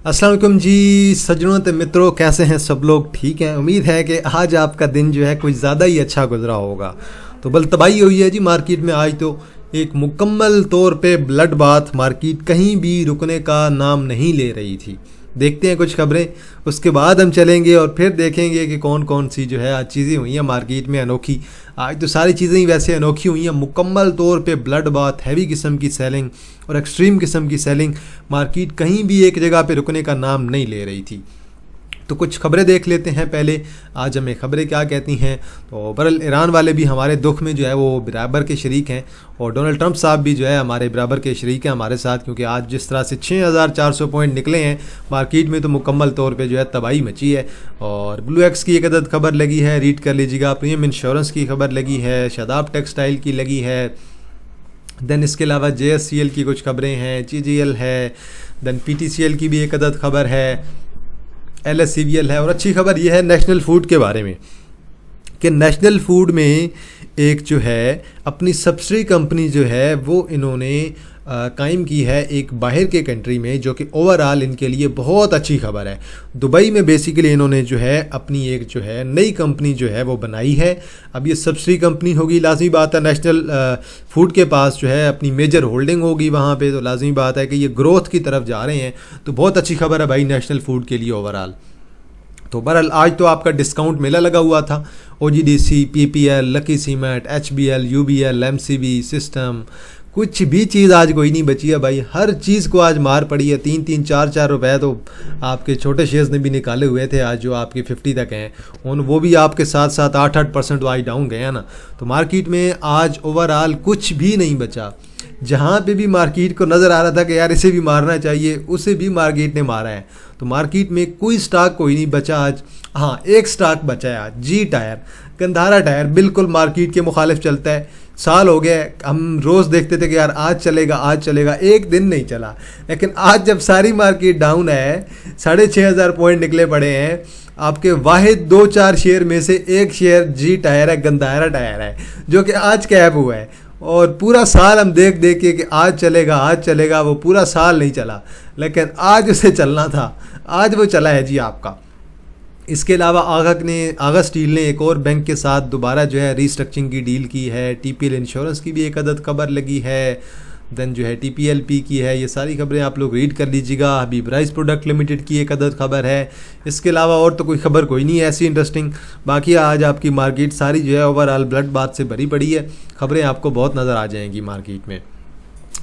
अस्सलाम वालेकुम जी सज्जनों ते मित्रों, कैसे हैं सब लोग? ठीक हैं। उम्मीद है कि आज आपका दिन जो है कुछ ज़्यादा ही अच्छा गुजरा होगा। तो बल तबाही हुई है जी मार्केट में आज तो एक मुकम्मल तौर पे ब्लड बाथ। मार्केट कहीं भी रुकने का नाम नहीं ले रही थी। देखते हैं कुछ खबरें, उसके बाद हम चलेंगे और फिर देखेंगे कि कौन कौन सी जो है आज चीज़ें हुई हैं मार्केट में अनोखी। आज तो सारी चीज़ें ही वैसे अनोखी हुई हैं। मुकम्मल तौर पे ब्लड बाथ, हैवी किस्म की सेलिंग और एक्सट्रीम किस्म की सेलिंग। मार्केट कहीं भी एक जगह पे रुकने का नाम नहीं ले रही थी। तो कुछ खबरें देख लेते हैं पहले। आज हमें खबरें क्या कहती हैं। तो बहरहाल ईरान वाले भी हमारे दुख में जो है वो बराबर के शरीक हैं और डोनाल्ड ट्रंप साहब भी जो है हमारे बराबर के शरीक हैं हमारे साथ, क्योंकि आज जिस तरह से 6400 पॉइंट निकले हैं मार्केट में तो मुकम्मल तौर पे जो है तबाही मची है। और ब्लू एक्स की एक अदद खबर लगी है, रीड कर लीजिएगा। प्रीमियम इंश्योरेंस की खबर लगी है, शादाब टेक्सटाइल की लगी है। देन इसके अलावा JSCL की कुछ खबरें हैं, GGL है। देन PTCL की भी एक अदद खबर है, LSCVL है। और अच्छी खबर यह है नेशनल फूड के बारे में कि नेशनल फूड में एक जो है अपनी सब्सिडी कंपनी जो है वो इन्होंने कायम की है एक बाहर के कंट्री में, जो कि ओवरऑल इनके लिए बहुत अच्छी खबर है। दुबई में बेसिकली इन्होंने जो है अपनी एक जो है नई कंपनी जो है वो बनाई है। अब ये सब्सिडी कंपनी होगी, लाजमी बात है नेशनल फूड के पास जो है अपनी मेजर होल्डिंग होगी वहाँ पे, तो लाजमी बात है कि ये ग्रोथ की तरफ जा रहे हैं। तो बहुत अच्छी खबर है भाई नेशनल फूड के लिए ओवरऑल। तो बहरहाल आज तो आपका डिस्काउंट मेला लगा हुआ था। OGDC, PPL, lucky cement, HBL, UBL, MCB, system, कुछ भी चीज़ आज कोई नहीं बची है भाई। हर चीज़ को आज मार पड़ी है। 3-3, 4-4 रुपए तो आपके छोटे शेयर्स ने भी निकाले हुए थे आज, जो आपके 50 तक हैं उन वो भी आपके साथ साथ 8-8% आज डाउन गए हैं ना। तो मार्केट में आज ओवरऑल कुछ भी नहीं बचा। जहाँ पे भी मार्केट को नज़र आ रहा था कि यार इसे भी मारना चाहिए, उसे भी मार्केट ने मारा है। तो मार्केट में कोई स्टॉक कोई नहीं बचा आज। हाँ, एक स्टॉक बचा है आज, जी टायर, गंधारा टायर, बिल्कुल मार्केट के मुखालिफ चलता है। साल हो गया, हम रोज़ देखते थे कि यार आज चलेगा आज चलेगा, एक दिन नहीं चला। लेकिन आज जब सारी मार्केट डाउन है, 6500 पॉइंट निकले पड़े हैं, आपके वाहिद 2-4 शेयर में से एक शेयर जी टायर है, गंधारा टायर है, जो कि आज कैप हुआ है। और पूरा साल हम देख देख के कि आज चलेगा, वो पूरा साल नहीं चला, लेकिन आज उसे चलना था, आज वो चला है जी आपका। इसके अलावा आगा स्टील ने एक और बैंक के साथ दोबारा जो है रीस्ट्रक्चरिंग की डील की है। TPL इंश्योरेंस की भी एक अदद खबर लगी है। देन जो है TPLP की है। ये सारी खबरें आप लोग रीड कर लीजिएगा। हबीब राइस प्रोडक्ट लिमिटेड की एक अदद खबर है। इसके अलावा और तो कोई खबर कोई नहीं है ऐसी इंटरेस्टिंग। बाकी आज आपकी मार्केट सारी जो है ओवरऑल ब्लड बाथ से भरी पड़ी है। खबरें आपको बहुत नज़र आ जाएंगी मार्केट में।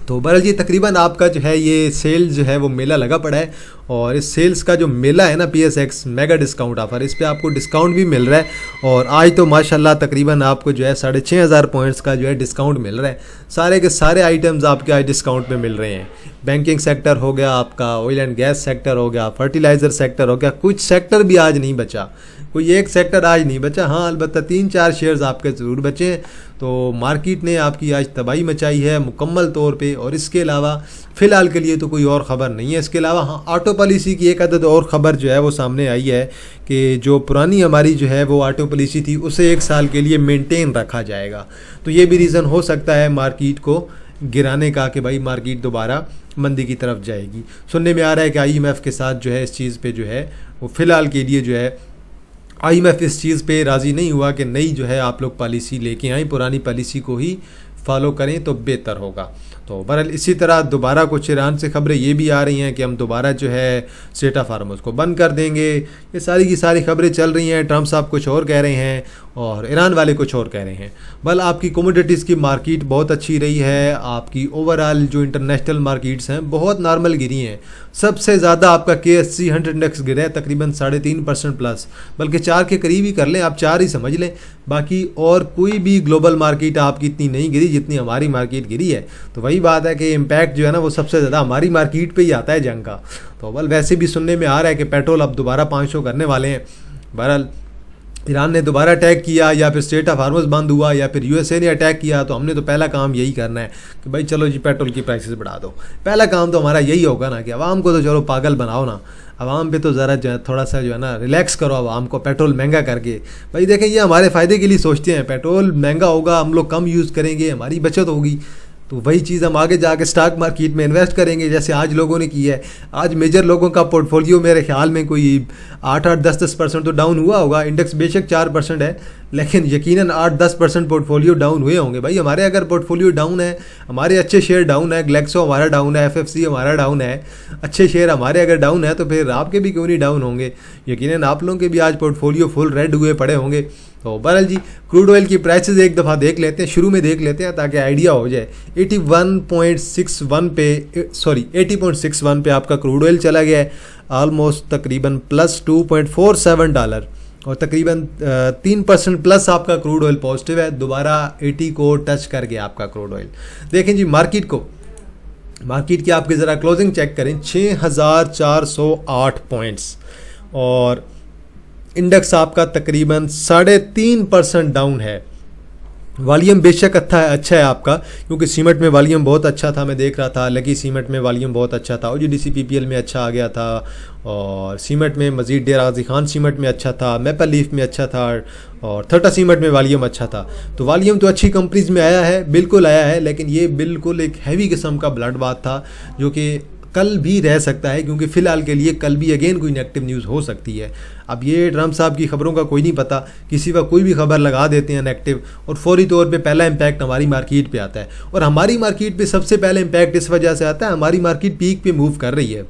तो बहरहाल जी तकरीबन आपका जो है ये सेल जो है वो मेला लगा पड़ा है। और इस सेल्स का जो मेला है ना, PSX मेगा डिस्काउंट ऑफर, इस पे आपको डिस्काउंट भी मिल रहा है। और आज तो माशाल्लाह तकरीबन आपको जो है 6500 पॉइंट्स का जो है डिस्काउंट मिल रहा है। सारे के सारे आइटम्स आपके आज डिस्काउंट में मिल रहे हैं। बैंकिंग सेक्टर हो गया आपका, ऑयल एंड गैस सेक्टर हो गया, फर्टिलाइज़र सेक्टर हो गया, कुछ सेक्टर भी आज नहीं बचा, कोई एक सेक्टर आज नहीं बचा। हाँ, अलबत्ता 3-4 शेयर्स आपके ज़रूर बचे हैं। तो मार्केट ने आपकी आज तबाही मचाई है मुकम्मल तौर पे। और इसके अलावा फ़िलहाल के लिए तो कोई और ख़बर नहीं है। इसके अलावा हाँ, ऑटो पॉलिसी की एक अदद और ख़बर जो है वो सामने आई है कि जो पुरानी हमारी जो है वो ऑटो पॉलिसी थी उसे 1 साल के लिए मेंटेन रखा जाएगा। तो ये भी रीज़न हो सकता है मार्केट को गिराने का कि भाई मार्केट दोबारा मंदी की तरफ जाएगी। सुनने में आ रहा है कि IMF के साथ जो है इस चीज़ पे जो है वो फ़िलहाल के लिए जो है IMF इस चीज़ पे राज़ी नहीं हुआ कि नई जो है आप लोग पॉलिसी लेके आएँ, पुरानी पॉलिसी को ही फॉलो करें तो बेहतर होगा। तो बहरहाल इसी तरह दोबारा कुछ ईरान से खबरें ये भी आ रही हैं कि हम दोबारा जो है स्टेट ऑफ हार्मोज को बंद कर देंगे। ये सारी की सारी खबरें चल रही हैं। ट्रंप साहब कुछ और कह रहे हैं और ईरान वाले कुछ और कह रहे हैं। बल आपकी कमोडिटीज़ की मार्केट बहुत अच्छी रही है। आपकी ओवरऑल जो इंटरनेशनल मार्केट्स हैं बहुत नॉर्मल गिरी हैं। सबसे ज़्यादा आपका KSC 100 इंडेक्स गिरा है तकरीबन 3.5% प्लस, बल्कि 4 के करीब ही कर लें आप, 4 ही समझ लें। बाकी और कोई भी ग्लोबल मार्केट आपकी इतनी नहीं गिरी जितनी हमारी मार्केट गिरी है। तो वही बात है कि इम्पैक्ट जो है ना वो सबसे ज़्यादा हमारी मार्केट पे ही आता है जंग का। तो बल वैसे भी सुनने में आ रहा है कि पेट्रोल अब दोबारा 500 करने वाले हैं। बहरहाल ईरान ने दोबारा अटैक किया या फिर स्टेट ऑफ हार्मोज बंद हुआ या फिर USA ने अटैक किया, तो हमने तो पहला काम यही करना है कि भाई चलो जी पेट्रोल की प्राइसेस बढ़ा दो। पहला काम तो हमारा यही होगा ना कि आवाम को तो चलो पागल बनाओ ना, आवाम पे तो ज़रा जो है थोड़ा सा जो है ना रिलैक्स करो आवाम को पेट्रोल महंगा करके। भाई देखें ये हमारे फ़ायदे के लिए सोचते हैं, पेट्रोल महंगा होगा, हम लोग कम यूज़ करेंगे, हमारी बचत होगी। तो वही चीज़ हम आगे जाके स्टॉक मार्केट में इन्वेस्ट करेंगे जैसे आज लोगों ने किया है। आज मेजर लोगों का पोर्टफोलियो मेरे ख्याल में कोई 8-10% तो डाउन हुआ होगा। इंडेक्स बेशक 4% है, लेकिन यकीनन 8-10% पोर्टफोलियो डाउन हुए होंगे। भाई हमारे अगर पोर्टफोलियो डाउन है, हमारे अच्छे शेयर डाउन है, ग्लेक्सो हमारा डाउन है, FFC हमारा डाउन है, अच्छे शेयर हमारे अगर डाउन है तो फिर आपके भी क्यों नहीं डाउन होंगे। यकीनन आप लोगों के भी आज पोर्टफोलियो फुल रेड हुए पड़े होंगे। तो बहरहाल जी क्रूड ऑयल की प्राइसेस एक दफ़ा देख लेते हैं, शुरू में देख लेते हैं ताकि आइडिया हो जाए। 80.61 पे आपका क्रूड ऑयल चला गया है, ऑलमोस्ट तकरीबन प्लस $2.47 और तकरीबन 3% प्लस आपका क्रूड ऑयल पॉजिटिव है। दोबारा 80 को टच कर गया आपका क्रूड ऑयल। देखें जी मार्केट की आपके ज़रा क्लोजिंग चेक करें, 6408 पॉइंट्स और इंडेक्स आपका तकरीबन 3.5% डाउन है। वॉल्यूम बेशक अच्छा है आपका, क्योंकि सीमेंट में वॉल्यूम बहुत अच्छा था, मैं देख रहा था लकी सीमेंट में वॉल्यूम बहुत अच्छा था, OGDC PPL में अच्छा आ गया था, और सीमेंट में मजीद डेरा गाजी खान सीमेंट में अच्छा था, मैपल लीफ में अच्छा था, और थर्टा सीमेंट में वॉल्यूम अच्छा था। तो वॉल्यूम तो अच्छी कंपनीज में आया है, बिल्कुल आया है, लेकिन ये बिल्कुल एक हैवी किस्म का ब्लड बाथ था जो कि कल भी रह सकता है, क्योंकि फ़िलहाल के लिए कल भी अगेन कोई नेगेटिव न्यूज़ हो सकती है। अब ये ट्रम्प साहब की खबरों का कोई नहीं पता, किसी वक्त कोई भी खबर लगा देते हैं नेगेटिव और फौरी तौर पे पहला इम्पैक्ट हमारी मार्केट पे आता है। और हमारी मार्केट पे सबसे पहले इम्पैक्ट इस वजह से आता है, हमारी मार्केट पीक पे मूव कर रही है,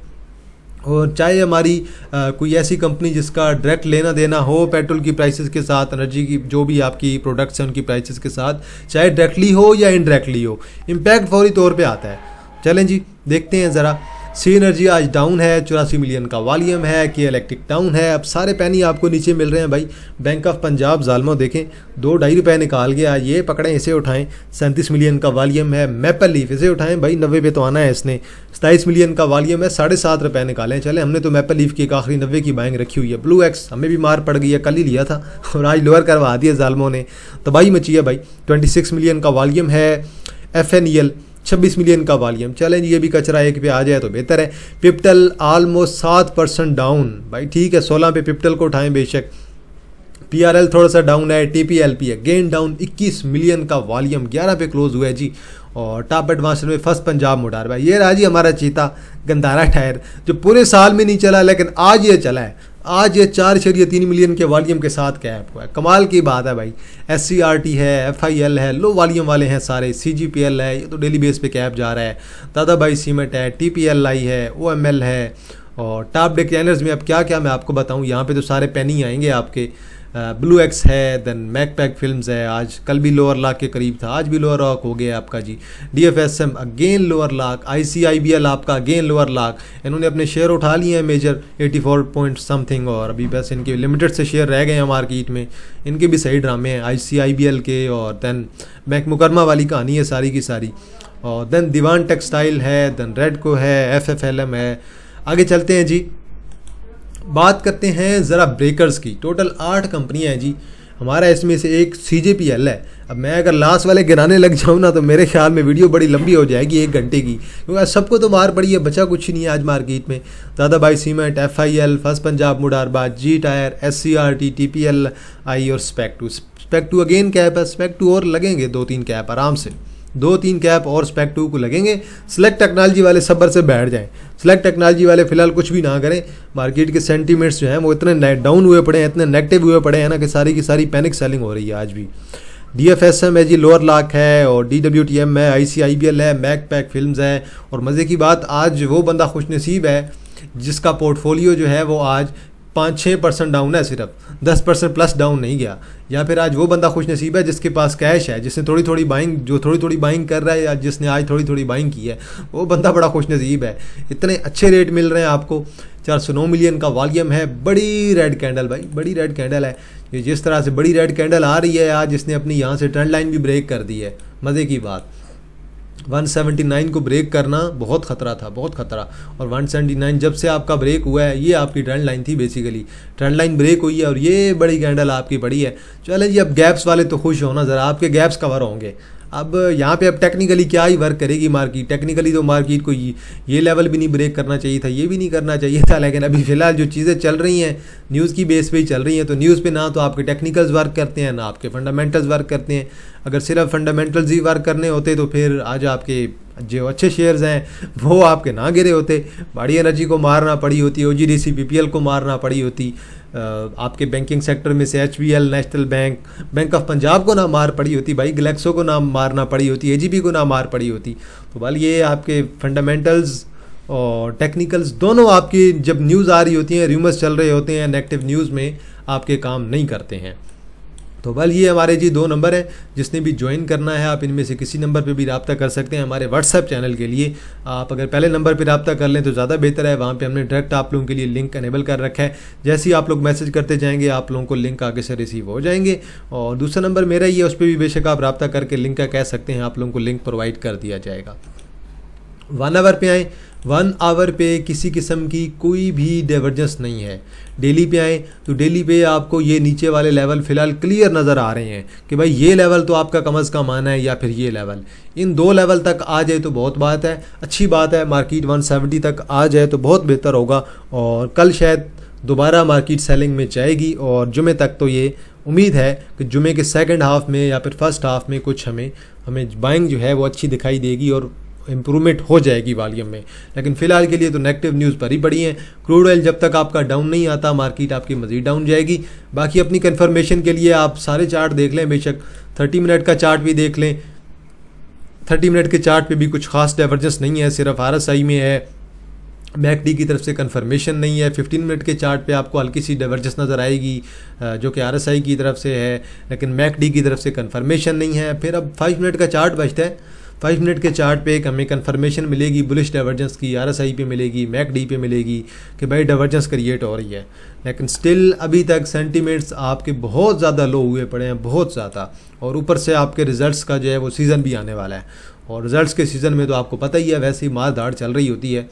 और चाहे हमारी कोई ऐसी कंपनी जिसका डायरेक्ट लेना देना हो पेट्रोल की प्राइसेस के साथ, एनर्जी की जो भी आपकी प्रोडक्ट्स हैं उनकी प्राइसेस के साथ, चाहे डायरेक्टली हो या इनडायरेक्टली हो, इम्पैक्ट फौरी तौर पे आता है। चलें जी देखते हैं ज़रा। सी एनर्जी आज डाउन है, 84 मिलियन का वॉल्यूम है। के इलेक्ट्रिक डाउन है। अब सारे पैनी आपको नीचे मिल रहे हैं भाई। बैंक ऑफ पंजाब जालमो देखें ₹2.5 निकाल गया, ये पकड़ें इसे उठाएं, 37 मिलियन का वॉल्यूम है। मैपल लीफ इसे उठाएं भाई, 90 पे तो आना है इसने, 27 मिलियन का वॉल्यूम है, ₹7.5 निकालें। चले हमने तो मैपल लीफ की एक आखिरी 90 की बाइंग रखी हुई है। ब्लू एक्स हमें भी मार पड़ गई है, कल ही लिया था और आज लोअर करवा दिया जालमो ने, तबाही मची है भाई। 26 मिलियन का वॉल्यूम है। FNEL 26 मिलियन का वॉल्यूम। चलें ये भी कचरा एक पे आ जाए तो बेहतर है। पिप्टल ऑलमोस्ट 7% डाउन भाई, ठीक है 16 पे पिप्टल को उठाएं बेशक। PRL थोड़ा सा डाउन है। TPLP अगेन डाउन, 21 मिलियन का वॉल्यूम, 11 पे क्लोज हुआ है जी। और टॉप एडवांसर में फर्स्ट पंजाब मोटार भाई, ये रहा जी हमारा चीता गंदारा टायर, जो पूरे साल में नहीं चला लेकिन आज ये चला है। आज ये 4.3 मिलियन के वॉल्यूम के साथ कैप हुआ है, कमाल की बात है भाई। SCRT है, FIL है, लो वॉल्यूम वाले हैं सारे। CGPL है, ये तो डेली बेस पे कैप जा रहा है। दादा भाई सीमेंट है, TPLI है, OML है, और टॉप डिक्लाइनर्स में अब क्या क्या मैं आपको बताऊं, यहाँ पे तो सारे पेनी आएंगे आपके। ब्लू एक्स है, देन मैकपैक फिल्म्स है, आज कल भी लोअर लाख के करीब था, आज भी लोअर लाख हो गया आपका जी। DFSM again lower lakh, ICIBL आपका अगेन लोअर लाख। इन्होंने अपने शेयर उठा लिए हैं मेजर 84 पॉइंट समथिंग, और अभी बस इनके लिमिटेड से शेयर रह गए हैं मार्केट में। इनके भी सही ड्रामे हैं ICIBL के, और देन बैंक मुकरमा वाली कहानी है सारी की सारी। और देन दीवान टेक्सटाइल है, देन रेडको है, FFLM है। आगे चलते हैं जी, बात करते हैं ज़रा ब्रेकर्स की। टोटल 8 कंपनियां हैं जी, हमारा इसमें से एक CJPL है। अब मैं अगर लास्ट वाले गिराने लग जाऊँ ना तो मेरे ख्याल में वीडियो बड़ी लंबी हो जाएगी, 1 घंटे की, क्योंकि सबको तो मार पड़ी है, बचा कुछ नहीं है आज मार्केट में। दादा भाई सीमेंट, FIL, फर्स्ट पंजाब मुडारबाद, जी टायर, SCRT, TPLI और स्पेक्टू अगेन कैप है। स्पेक्टू और लगेंगे 2-3 कैप आराम से, 2-3 कैप और स्पेक्टू को लगेंगे। सेलेक्ट टेक्नोलॉजी वाले सब्र से बैठ जाएं। सेलेक्ट टेक्नोलॉजी वाले फिलहाल कुछ भी ना करें। मार्केट के सेंटीमेंट्स जो हैं वो इतने डाउन हुए पड़े हैं, इतने नेगेटिव हुए पड़े हैं ना कि सारी की सारी पैनिक सेलिंग हो रही है आज भी। DFSM है जी, लोअर लाख है, और DWTM है, ICIBL है, मैकपैक फिल्म्स है। और मज़े की बात, आज वो बंदा खुशनसीब है जिसका पोर्टफोलियो जो है वो आज 5-6% डाउन है, सिर्फ 10% प्लस डाउन नहीं गया। या फिर आज वो बंदा खुशनसीब है जिसके पास कैश है, जिसने थोड़ी थोड़ी बाइंग कर रहा है, या जिसने आज थोड़ी थोड़ी बाइंग की है, वो बंदा बड़ा खुशनसीब है। इतने अच्छे रेट मिल रहे हैं आपको। 409 मिलियन का वॉल्यूम है। बड़ी रेड कैंडल भाई, बड़ी रेड कैंडल है। ये जिस तरह से बड़ी रेड कैंडल आ रही है आज, इसने अपनी यहाँ से ट्रेंड लाइन भी ब्रेक कर दी है। मज़े की बात, 179 को ब्रेक करना बहुत ख़तरा था, बहुत ख़तरा। और 179 जब से आपका ब्रेक हुआ है, ये आपकी ट्रेंड लाइन थी बेसिकली। ट्रेंड लाइन ब्रेक हुई है और ये बड़ी कैंडल आपकी पड़ी है। चलें जी, अब गैप्स वाले तो खुश हो ना, ज़रा आपके गैप्स कवर होंगे। अब यहाँ पे अब टेक्निकली क्या ही वर्क करेगी मार्केट। टेक्निकली तो मार्केट को ये लेवल भी नहीं ब्रेक करना चाहिए था, ये भी नहीं करना चाहिए था, लेकिन अभी फ़िलहाल जो चीज़ें चल रही हैं न्यूज़ की बेस पे ही चल रही हैं। तो न्यूज़ पे ना तो आपके टेक्निकल्स वर्क करते हैं ना आपके फंडामेंटल्स वर्क करते हैं। अगर सिर्फ फंडामेंटल्स ही वर्क करने होते तो फिर आज आपके जो अच्छे शेयर्स हैं वो आपके ना गिरे होते। बाड़ी एनर्जी को मारना पड़ी होती, OGDC PPL को मारना पड़ी होती, आपके बैंकिंग सेक्टर में से HBL, national bank, bank of Punjab को ना मार पड़ी होती भाई, ग्लैक्सो को ना मारना पड़ी होती, AGP को ना मार पड़ी होती। तो बल ये आपके फंडामेंटल्स और टेक्निकल्स दोनों आपकी जब न्यूज़ आ रही होती हैं, रूमर्स चल रहे होते हैं, नेगेटिव न्यूज़ में आपके काम नहीं करते हैं। तो बल ये हमारे जी 2 नंबर हैं। जिसने भी ज्वाइन करना है आप इनमें से किसी नंबर पे भी रब्ता कर सकते हैं। हमारे व्हाट्सएप चैनल के लिए आप अगर पहले नंबर पे रब्ता कर लें तो ज़्यादा बेहतर है। वहाँ पे हमने डायरेक्ट आप लोगों के लिए लिंक अनेबल कर रखा है। जैसे ही आप लोग मैसेज करते जाएंगे आप लोगों को लिंक आगे से रिसीव हो जाएंगे। और दूसरा नंबर मेरा ही है, उस पर भी बेशक आप रब्ता करके लिंक का कह सकते हैं, आप लोगों को लिंक प्रोवाइड कर दिया जाएगा। 1 आवर पे आएँ, 1 आवर पे किसी किस्म की कोई भी डाइवर्जेंस नहीं है। डेली पे आएँ तो डेली पे आपको ये नीचे वाले लेवल फ़िलहाल क्लियर नज़र आ रहे हैं कि भाई ये लेवल तो आपका कम अज़ कम आना है, या फिर ये लेवल, इन 2 लेवल तक आ जाए तो बहुत बात है, अच्छी बात है। मार्केट 170 तक आ जाए तो बहुत बेहतर होगा। और कल शायद दोबारा मार्केट सेलिंग में जाएगी और जुमे तक तो ये उम्मीद है कि जुमे के सेकंड हाफ में या फिर फर्स्ट हाफ में कुछ हमें बाइंग जो है वो अच्छी दिखाई देगी और इम्प्रूवमेंट हो जाएगी वॉल्यूम में। लेकिन फ़िलहाल के लिए तो नेगेटिव न्यूज़ भरी पड़ी हैं। क्रूड ऑयल जब तक आपका डाउन नहीं आता मार्केट आपकी मज़ीद डाउन जाएगी। बाकी अपनी कंफर्मेशन के लिए आप सारे चार्ट देख लें, बेशक 30 मिनट का चार्ट भी देख लें। 30 मिनट के चार्ट पे भी कुछ खास डाइवर्जेंस नहीं है, सिर्फ RSI में है, MACD की तरफ से कंफर्मेशन नहीं है। 15 मिनट के चार्ट पे आपको हल्की सी डाइवर्जेंस नज़र आएगी जो कि RSI की तरफ से है, लेकिन MACD की तरफ से कंफर्मेशन नहीं है। फिर अब 5 मिनट का चार्ट बचता है। 5 मिनट के चार्ट पे एक हमें कंफर्मेशन मिलेगी बुलिश डाइवर्जेंस की, RSI पे मिलेगी, MACD पे मिलेगी कि भाई डाइवर्जेंस क्रिएट हो रही है। लेकिन स्टिल अभी तक सेंटीमेंट्स आपके बहुत ज़्यादा लो हुए पड़े हैं, बहुत ज़्यादा। और ऊपर से आपके रिजल्ट्स का जो है वो सीज़न भी आने वाला है, और रिजल्ट्स के सीज़न में तो आपको पता ही है वैसे ही मार धाड़ चल रही होती है।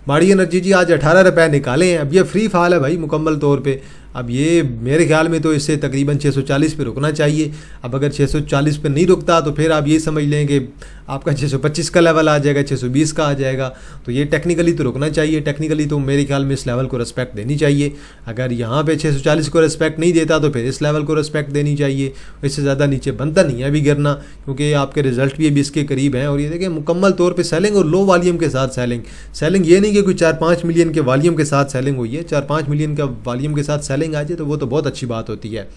बाड़ी एनर्जी जी आज 18 रुपये निकाले हैं। अब ये फ्री फॉल है भाई मुकम्मल तौर पे। अब ये मेरे ख्याल में तो इससे तकरीबन 640 पे रुकना चाहिए। अब अगर 640 पे नहीं रुकता तो फिर आप ये समझ लें कि आपका 625 का लेवल आ जाएगा, 620 का आ जाएगा। तो ये टेक्निकली तो रुकना चाहिए। टेक्निकली तो मेरे ख्याल में इस लेवल को रिस्पेक्ट देनी चाहिए। अगर यहाँ पे 640 को रिस्पेक्ट नहीं देता तो फिर इस लेवल को रिस्पेक्ट देनी चाहिए। इससे ज़्यादा नीचे बनता नहीं है अभी गिरना, क्योंकि आपके रिजल्ट भी अभी इसके करीब हैं। और ये देखिए मुकम्मल तौर पर सेलिंग और लो वॉल्यूम के साथ सेलिंग ये नहीं कि कोई 4-5 मिलियन के वॉल्यूम के साथ सेलिंग हुई है। 4-5 मिलियन का वॉल्यूम के साथ सेलिंग आ जाए तो वो तो बहुत अच्छी बात होती है।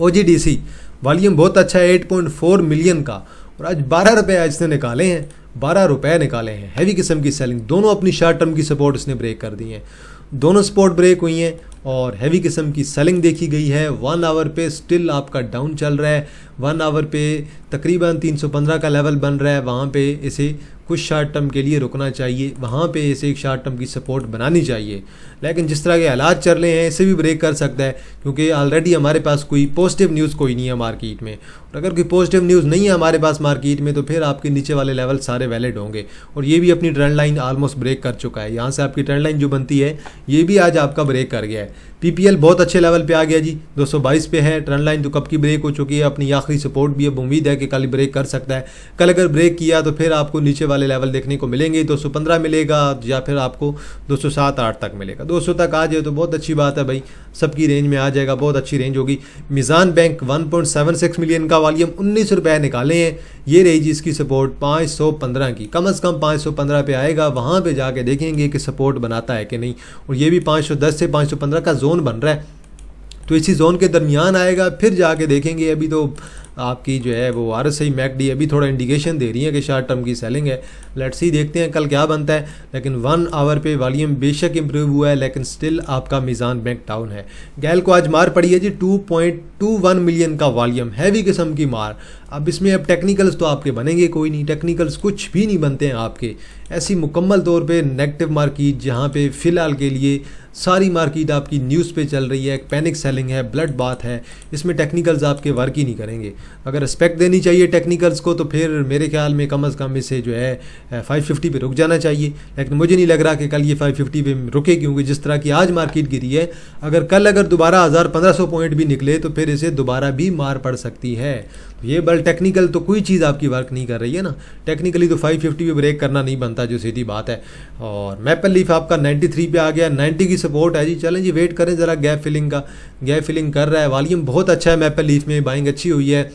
OGDC वॉल्यूम बहुत अच्छा है 8.4 मिलियन का, और आज 12 रुपये आज इसने निकाले हैं, 12 रुपये निकाले हैं। हैवी किस्म की सेलिंग, दोनों अपनी शॉर्ट टर्म की सपोर्ट इसने ब्रेक कर दी है, दोनों सपोर्ट ब्रेक हुई हैं और हैवी किस्म की सेलिंग देखी गई है। 1 आवर पे स्टिल आपका डाउन चल रहा है। 1 आवर पे तकरीबन 315 का लेवल बन रहा है, वहाँ पे इसे कुछ शॉर्ट टर्म के लिए रुकना चाहिए, वहाँ पे इसे एक शॉर्ट टर्म की सपोर्ट बनानी चाहिए। लेकिन जिस तरह के हालात चल रहे हैं इसे भी ब्रेक कर सकता है, क्योंकि ऑलरेडी हमारे पास कोई पॉजिटिव न्यूज़ कोई नहीं है मार्केट में। और अगर कोई पॉजिटिव न्यूज़ नहीं है हमारे पास मार्केट में तो फिर आपके नीचे वाले लेवल सारे वैलिड होंगे। और ये भी अपनी ट्रेंड लाइन ऑलमोस्ट ब्रेक कर चुका है। यहाँ से आपकी ट्रेंड लाइन जो बनती है ये भी आज आपका ब्रेक कर गया है। PPL बहुत अच्छे लेवल पे आ गया जी, 222 पे है। ट्रेंड लाइन तो कब की ब्रेक हो चुकी है, अपनी आखिरी सपोर्ट भी अब उम्मीद है कि कल ब्रेक कर सकता है। कल अगर ब्रेक किया तो फिर आपको नीचे वाले लेवल देखने को मिलेंगे, 215 मिलेगा या फिर आपको 207-8 तक मिलेगा। 200 तक आ जाए तो बहुत अच्छी बात है भाई, सबकी रेंज में आ जाएगा, बहुत अच्छी रेंज होगी। मीज़ान बैंक 1.76 मिलियन का वॉल्यूम 19 रुपये निकाले हैं। ये रही जी इसकी सपोर्ट 515 की, कम अज़ कम 515 पे आएगा, वहाँ पे जाके देखेंगे कि सपोर्ट बनाता है कि नहीं। और ये भी 510 से 515 का जोन बन रहा है, तो इसी जोन के दरमियान आएगा, फिर जाके देखेंगे। अभी तो आपकी जो है वो RSI MACD अभी थोड़ा इंडिकेशन दे रही है कि शॉर्ट टर्म की सेलिंग है। लेट्स सी, देखते हैं कल क्या बनता है। लेकिन 1 आवर पे वॉल्यूम बेशक इंप्रूव हुआ है, लेकिन स्टिल आपका मीज़ान बैंक डाउन है। गैल को आज मार पड़ी है जी 2.21 मिलियन का वॉल्यूम, हैवी किस्म की मार। अब इसमें अब टेक्निकल्स तो आपके बनेंगे कोई नहीं, टेक्निकल्स कुछ भी नहीं बनते हैं आपके। ऐसी मुकम्मल तौर पे नेगेटिव मार्केट जहाँ पे फ़िलहाल के लिए सारी मार्केट आपकी न्यूज़ पे चल रही है, पैनिक सेलिंग है, ब्लड बाथ है, इसमें टेक्निकल्स आपके वर्क ही नहीं करेंगे। अगर रिस्पेक्ट देनी चाहिए टेक्निकल्स को तो फिर मेरे ख्याल में कम अज़ कम इसे जो है 550 पे रुक जाना चाहिए, लेकिन मुझे नहीं लग रहा कि कल ये 550 पे रुके, क्योंकि जिस तरह की आज मार्केट गिरी है, अगर दोबारा 1500 पॉइंट भी निकले तो फिर इसे दोबारा भी मार पड़ सकती है। तो ये बल टेक्निकल तो कोई चीज़ आपकी वर्क नहीं कर रही है ना, टेक्निकली तो 550 पे ब्रेक करना नहीं बनता, जो सीधी बात है। और मैपल लीफ आपका 93 पे आ गया, 90 की सपोर्ट है जी। चलें जी, वेट करें ज़रा गैप फिलिंग का, गैप फिलिंग कर रहा है, वॉल्यूम बहुत अच्छा है मैपल लीफ में, बाइंग अच्छी हुई है,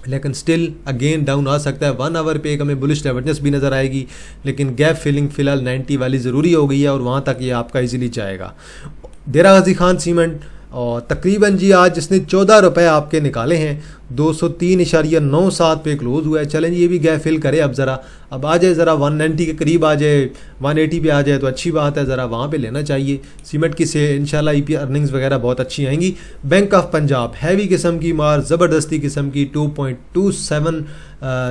लेकिन स्टिल अगेन डाउन आ सकता है। 1 आवर पे एक हमें बुलिश डाइवर्जेंस भी नज़र आएगी, लेकिन गैप फिलिंग फिलहाल 90 वाली ज़रूरी हो गई है और वहाँ तक ये आपका इजीली जाएगा। देरा गाजी खान सीमेंट, और तकरीबन जी आज इसने 14 रुपये आपके निकाले हैं, 203.97 पे क्लोज हुआ है। चलें जी, ये भी गैप फिल करे, अब आ जाए ज़रा 190 के करीब आ जाए, 180 पे आ जाए तो अच्छी बात है, ज़रा वहाँ पे लेना चाहिए। सीमेंट की से इंशाल्लाह ईपी अर्निंग्स वगैरह बहुत अच्छी आएंगी। बैंक ऑफ पंजाब हैवी किस्म की मार, ज़बरदस्ती किस्म की 2.27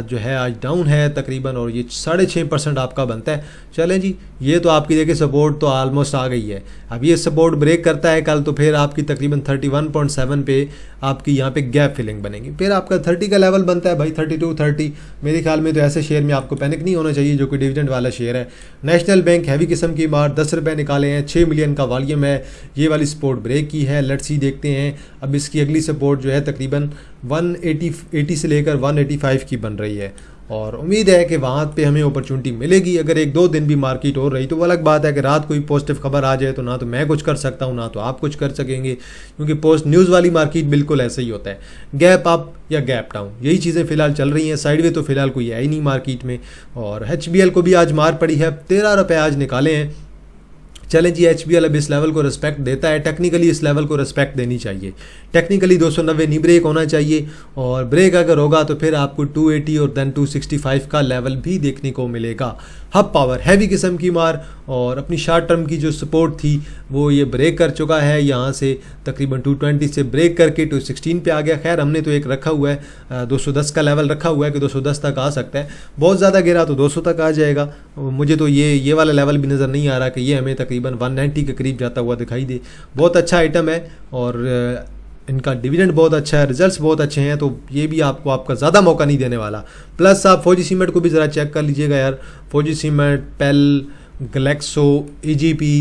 जो है आज डाउन है तकरीबन, और ये 6.5% आपका बनता है। चलें जी, ये तो आपकी देखिए सपोर्ट तो आलमोस्ट आ गई है। अब ये सपोर्ट ब्रेक करता है कल तो फिर आपकी तकरीबन 31.7 पे आपकी यहाँ पे गैप फिलिंग बनेगी, फिर आपका 30 का लेवल बनता है भाई, 32-30। मेरे ख्याल में तो ऐसे शेयर में आपको पैनिक नहीं होना चाहिए जो कि डिविडेंड वाला शेयर है। नेशनल बैंक हैवी किस्म की मार, 10 रुपये निकाले हैं, 6 मिलियन का वॉल्यूम है, ये वाली सपोर्ट ब्रेक की है। लेट्स सी देखते हैं, अब इसकी अगली सपोर्ट जो है तकरीबन 180 से लेकर 185 की बन रही है, और उम्मीद है कि वहाँ पे हमें अपॉर्चुनिटी मिलेगी। अगर 1-2 दिन भी मार्केट हो रही तो वो अलग बात है कि रात कोई पॉजिटिव खबर आ जाए तो ना तो मैं कुछ कर सकता हूँ ना तो आप कुछ कर सकेंगे, क्योंकि पोस्ट न्यूज़ वाली मार्केट बिल्कुल ऐसा ही होता है, गैप अप या गैप डाउन, यही चीज़ें फिलहाल चल रही हैं। साइडवे तो फिलहाल कोई है ही नहीं मार्केट में। और HBL को भी आज मार पड़ी है, 13 रुपये आज निकाले हैं। चलें जी, HBL अब इस लेवल को रिस्पेक्ट देता है, टेक्निकली इस लेवल को रिस्पेक्ट देनी चाहिए, टेक्निकली 290 नहीं ब्रेक होना चाहिए, और ब्रेक अगर होगा तो फिर आपको 280 और देन 265 का लेवल भी देखने को मिलेगा। हब पावर हैवी किस्म की मार, और अपनी शॉर्ट टर्म की जो सपोर्ट थी वो ये ब्रेक कर चुका है, यहाँ से तकरीबन 220 से ब्रेक करके 216 पे आ गया। खैर हमने तो एक रखा हुआ है 210 का लेवल रखा हुआ है कि 210 तक आ सकता है, बहुत ज़्यादा गिरा तो 200 तक आ जाएगा। मुझे तो ये वाला लेवल भी नज़र नहीं आ रहा कि ये हमें तकरीबन 190 के करीब जाता हुआ दिखाई दे। बहुत अच्छा आइटम है और इनका डिविडेंड बहुत अच्छा है, रिजल्ट्स बहुत अच्छे हैं, तो ये भी आपका ज़्यादा मौका नहीं देने वाला। प्लस आप फौजी सीमेंट को भी ज़रा चेक कर लीजिएगा यार, फौजी सीमेंट, पेल, गलेक्सो, EGP,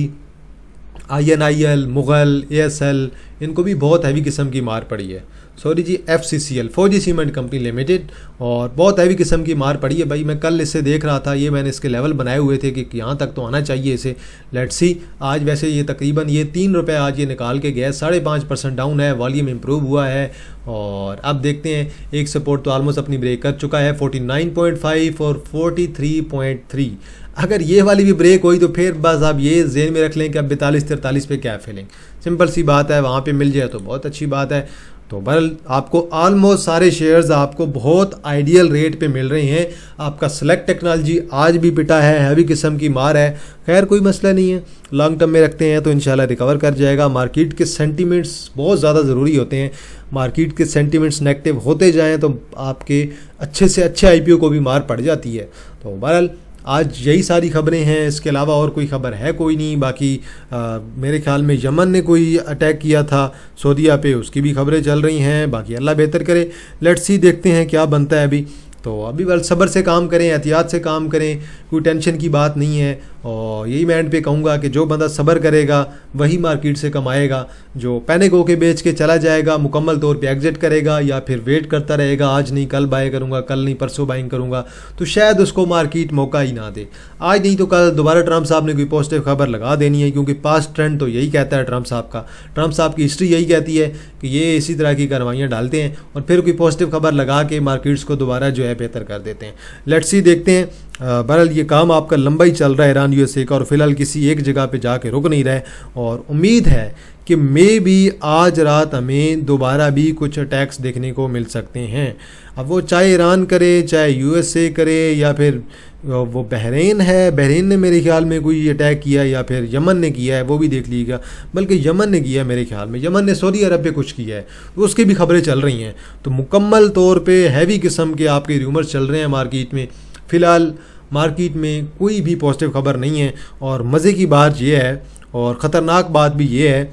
INIL, मुगल, ASL, इनको भी बहुत हैवी किस्म की मार पड़ी है। सॉरी जी, FCCL, फौजी सीमेंट कंपनी लिमिटेड, और बहुत हैवी किस्म की मार पड़ी है भाई। मैं कल इससे देख रहा था, ये मैंने इसके लेवल बनाए हुए थे कि यहाँ तक तो आना चाहिए इसे। लेट्स सी, आज वैसे ये तकरीबन ये 3 रुपये आज ये निकाल के गया, 5.5% डाउन है, वॉल्यूम इंप्रूव हुआ है। और अब देखते हैं, एक सपोर्ट तो ऑलमोस्ट अपनी ब्रेक कर चुका है 49.5 और 43.3। अगर ये वाली भी ब्रेक हुई तो फिर बस आप ये जेन में रख लें कि अब 42-43 पे क्या फीलिंग, सिंपल सी बात है, वहाँ पे मिल जाए तो बहुत अच्छी बात है। तो बहरहाल आपको ऑलमोस्ट सारे शेयर्स आपको बहुत आइडियल रेट पे मिल रहे हैं। आपका सेलेक्ट टेक्नोलॉजी आज भी पिटा है, हैवी किस्म की मार है, खैर कोई मसला नहीं है, लॉन्ग टर्म में रखते हैं तो इंशाल्लाह रिकवर कर जाएगा। मार्केट के सेंटीमेंट्स बहुत ज़्यादा ज़रूरी होते हैं, मार्केट के सेंटीमेंट्स नेगेटिव होते जाएँ तो आपके अच्छे से अच्छे IPO को भी मार पड़ जाती है। तो बहरहाल आज यही सारी खबरें हैं, इसके अलावा और कोई खबर है कोई नहीं। बाकी मेरे ख्याल में यमन ने कोई अटैक किया था सऊदीया पे, उसकी भी खबरें चल रही हैं। बाकी अल्लाह बेहतर करे, लेट्स सी, देखते हैं क्या बनता है अभी। तो अभी बस सब्र से काम करें, एहतियात से काम करें, कोई टेंशन की बात नहीं है। और यही मैं एंड पे कहूँगा कि जो बंदा सब्र करेगा वही मार्केट से कमाएगा। जो पैनिक होके बेच के चला जाएगा, मुकम्मल तौर पे एग्जिट करेगा या फिर वेट करता रहेगा, आज नहीं कल बाय करूँगा, कल नहीं परसों बाइंग करूँगा, तो शायद उसको मार्केट मौका ही ना दे। आज नहीं तो कल दोबारा ट्रम्प साहब ने कोई पॉजिटिव खबर लगा देनी है, क्योंकि पास्ट ट्रेंड तो यही कहता है ट्रम्प साहब का। ट्रम्प साहब की हिस्ट्री यही कहती है कि ये इसी तरह की कार्रवाइयाँ डालते हैं और फिर कोई पॉजिटिव खबर लगा के मार्केट्स को दोबारा जो है बेहतर कर देते हैं। लेट्स सी, देखते हैं। बहरहाल ये काम आपका लंबा ही चल रहा है ईरान USA का, और फिलहाल किसी एक जगह पे जाके रुक नहीं रहा है। और उम्मीद है कि मे भी आज रात हमें दोबारा भी कुछ अटैक्स देखने को मिल सकते हैं। अब वो चाहे ईरान करे, चाहे USA करे, या फिर वो बहरीन है, बहरीन ने मेरे ख्याल में कोई अटैक किया, या फिर यमन ने किया है, वो भी देख लीजिएगा। बल्कि यमन ने किया है मेरे ख्याल में, यमन ने सऊदी अरब पे कुछ किया है, तो उसकी भी खबरें चल रही हैं। तो मुकम्मल तौर पे हैवी किस्म के आपके र्यूमर्स चल रहे हैं मार्केट में। फ़िलहाल मार्केट में कोई भी पॉजिटिव खबर नहीं है। और मज़े की बात ये है और ख़तरनाक बात भी ये है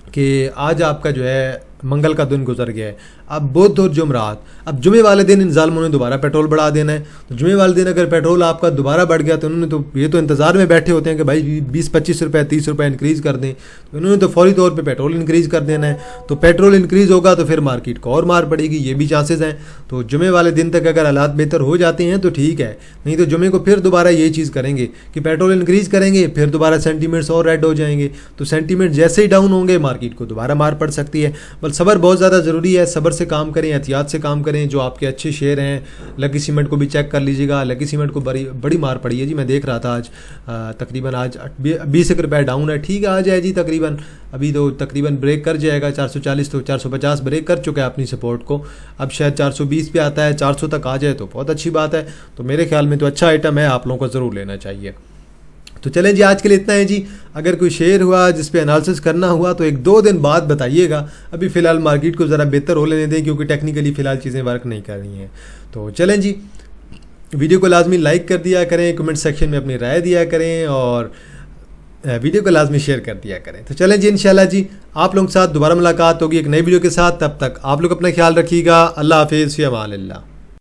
कि आज आपका जो है मंगल का दिन गुजर गया है। अब बुध और जुमरात, अब जुमे वाले दिन इन जालिमों ने दोबारा पेट्रोल बढ़ा देना है। तो जुमे वाले दिन अगर पेट्रोल आपका दोबारा बढ़ गया तो उन्होंने तो ये तो इंतज़ार में बैठे होते हैं कि भाई 20-25 रुपये 30 रुपये इंक्रीज़ कर दें, तो उन्होंने तो फौरी तौर पे पेट्रोल इंक्रीज़ कर देना है। तो पेट्रोल इंक्रीज़ होगा तो फिर मार्केट को और मार पड़ेगी, ये भी चांसेस हैं। तो जुमे वाले दिन तक अगर हालात बेहतर हो जाते हैं तो ठीक है, नहीं तो जुमे को फिर दोबारा ये चीज़ करेंगे कि पेट्रोल इंक्रीज़ करेंगे, फिर दोबारा सेंटीमेंट्स और रेड हो जाएंगे। तो सेंटीमेंट जैसे ही डाउन होंगे मार्केट को दोबारा मार पड़ सकती है। बल सब्र बहुत ज़्यादा ज़रूरी है, सब्र से काम करें, एहतियात से काम करें। जो आपके अच्छे शेयर हैं, लकी सीमेंट को भी चेक कर लीजिएगा। लकी सीमेंट को बड़ी मार पड़ी है जी, मैं देख रहा था आज तकरीबन आज 20 रुपये डाउन है। ठीक है, आ जाए जी तकरीबन, अभी तो तकरीबन ब्रेक कर जाएगा 440, तो 450 ब्रेक कर चुका है अपनी सपोर्ट को। अब शायद 420 पे आता है, 400 तक आ जाए तो बहुत अच्छी बात है। तो मेरे ख्याल में तो अच्छा आइटम है, आप लोगों को ज़रूर लेना चाहिए। तो चलें जी, आज के लिए इतना है जी। अगर कोई शेयर हुआ जिस पे एनालिसिस करना हुआ तो 1-2 दिन बाद बताइएगा। अभी फ़िलहाल मार्केट को ज़रा बेहतर हो लेने दें, क्योंकि टेक्निकली फ़िलहाल चीज़ें वर्क नहीं कर रही हैं। तो चलें जी, वीडियो को लाजमी लाइक कर दिया करें, कमेंट सेक्शन में अपनी राय दिया करें और वीडियो को लाजमी शेयर कर दिया करें। तो चलें जी, इंशाल्लाह जी आप लोगों के साथ दोबारा मुलाकात होगी एक नई वीडियो के साथ। तब तक आप लोग अपना ख्याल रखिएगा। अल्लाह हाफिज़, फ़ी अमान अल्लाह।